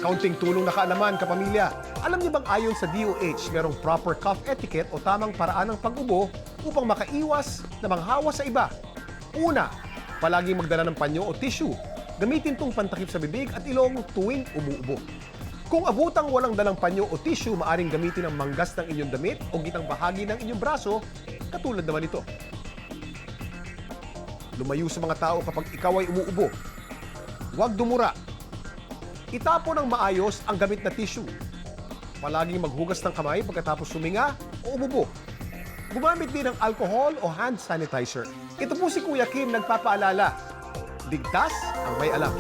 Kaunting tulong na kaalaman, kapamilya. Alam niyo bang ayon sa DOH, merong proper cough etiquette o tamang paraan ng pag-ubo upang makaiwas na manghawa sa iba? Una, palaging magdala ng panyo o tissue. Gamitin tong pantakip sa bibig at ilong tuwing umuubo. Kung abutang walang dalang panyo o tissue, maaring gamitin ang manggas ng inyong damit o gitang bahagi ng inyong braso, katulad naman ito. Lumayo sa mga tao kapag ikaw ay umuubo. Huwag dumura. Itapon ng maayos ang gamit na tissue. Palaging maghugas ng kamay pagkatapos suminga o umubo. Gumamit din ng alcohol o hand sanitizer. Ito po si Kuya Kim nagpapaalala. Ligtas ang may alam.